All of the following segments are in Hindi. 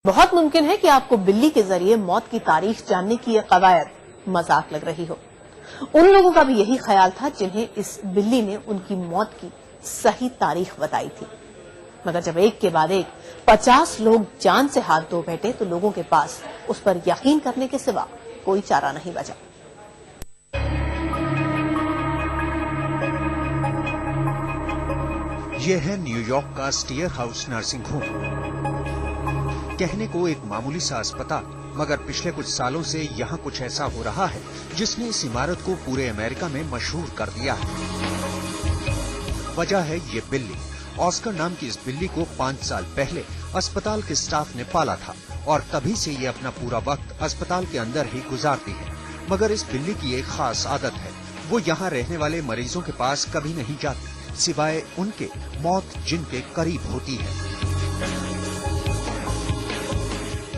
बहुत मुमकिन है कि आपको बिल्ली के जरिए मौत की तारीख जानने की यह कवायद मजाक लग रही हो। उन लोगों का भी यही ख्याल था जिन्हें इस बिल्ली ने उनकी मौत की सही तारीख बताई थी। मगर जब एक के बाद एक 50 लोग जान से हाथ धो बैठे तो लोगों के पास उस पर यकीन करने के सिवा कोई चारा नहीं बचा। यह है न्यूयॉर्क का स्टीयर हाउस नर्सिंग होम। कहने को एक मामूली सा अस्पताल, मगर पिछले कुछ सालों से यहाँ कुछ ऐसा हो रहा है जिसने इस इमारत को पूरे अमेरिका में मशहूर कर दिया है। वजह है ये बिल्ली। ऑस्कर नाम की इस बिल्ली को 5 साल पहले अस्पताल के स्टाफ ने पाला था और तभी से ये अपना पूरा वक्त अस्पताल के अंदर ही गुजारती है। मगर इस बिल्ली की एक खास आदत है, वो यहाँ रहने वाले मरीजों के पास कभी नहीं जाती, सिवाय उनके मौत जिनके करीब होती है।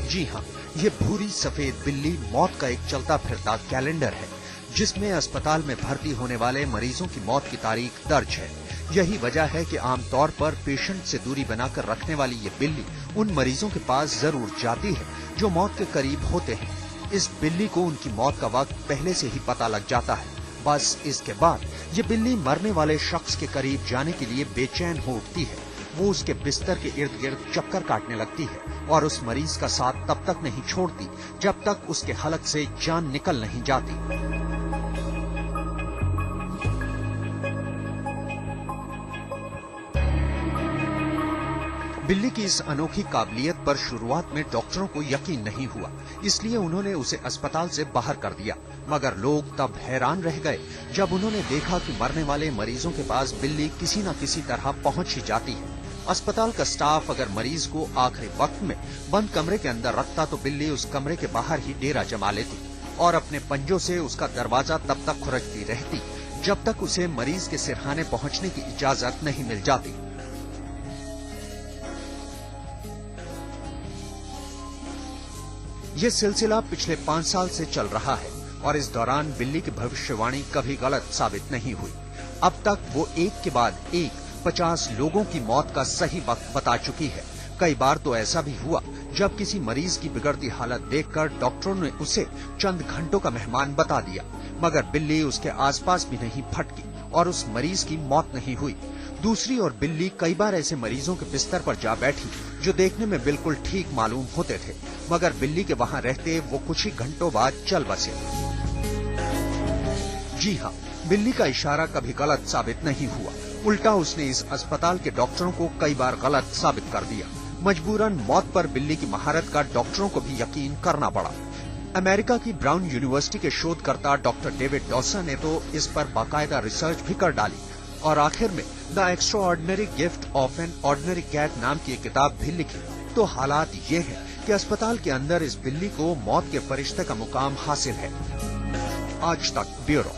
जी हाँ, ये भूरी सफेद बिल्ली मौत का एक चलता फिरता कैलेंडर है, जिसमें अस्पताल में भर्ती होने वाले मरीजों की मौत की तारीख दर्ज है। यही वजह है कि आमतौर पर पेशेंट से दूरी बनाकर रखने वाली ये बिल्ली उन मरीजों के पास जरूर जाती है जो मौत के करीब होते हैं। इस बिल्ली को उनकी मौत का वक्त पहले से ही पता लग जाता है। बस इसके बाद ये बिल्ली मरने वाले शख्स के करीब जाने के लिए बेचैन हो उठती है। वो उसके बिस्तर के इर्द गिर्द चक्कर काटने लगती है और उस मरीज का साथ तब तक नहीं छोड़ती जब तक उसके हलक से जान निकल नहीं जाती। बिल्ली की इस अनोखी काबिलियत पर शुरुआत में डॉक्टरों को यकीन नहीं हुआ, इसलिए उन्होंने उसे अस्पताल से बाहर कर दिया। मगर लोग तब हैरान रह गए जब उन्होंने देखा कि मरने वाले मरीजों के पास बिल्ली किसी न किसी तरह पहुंच ही जाती है। अस्पताल का स्टाफ अगर मरीज को आखिरी वक्त में बंद कमरे के अंदर रखता तो बिल्ली उस कमरे के बाहर ही डेरा जमा लेती और अपने पंजों से उसका दरवाजा तब तक खुरचती रहती जब तक उसे मरीज के सिरहाने पहुंचने की इजाजत नहीं मिल जाती। ये सिलसिला पिछले 5 साल से चल रहा है और इस दौरान बिल्ली की भविष्यवाणी कभी गलत साबित नहीं हुई। अब तक वो एक के बाद एक 50 लोगों की मौत का सही वक्त बता चुकी है। कई बार तो ऐसा भी हुआ जब किसी मरीज की बिगड़ती हालत देखकर डॉक्टरों ने उसे चंद घंटों का मेहमान बता दिया, मगर बिल्ली उसके आसपास भी नहीं फटकी और उस मरीज की मौत नहीं हुई। दूसरी ओर बिल्ली कई बार ऐसे मरीजों के बिस्तर पर जा बैठी जो देखने में बिल्कुल ठीक मालूम होते थे, मगर बिल्ली के वहां रहते वो कुछ ही घंटों बाद चल बसे। जी हाँ, बिल्ली का इशारा कभी गलत साबित नहीं हुआ, उल्टा उसने इस अस्पताल के डॉक्टरों को कई बार गलत साबित कर दिया। मजबूरन मौत पर बिल्ली की महारत का डॉक्टरों को भी यकीन करना पड़ा। अमेरिका की ब्राउन यूनिवर्सिटी के शोधकर्ता डॉक्टर डेविड डॉसन ने तो इस पर बाकायदा रिसर्च भी कर डाली और आखिर में the extraordinary gift of an ordinary cat नाम की एक किताब भी लिखी। तो हालात ये है कि अस्पताल के अंदर इस बिल्ली को मौत के फरिश्ते का मुकाम हासिल है। आज तक ब्यूरो।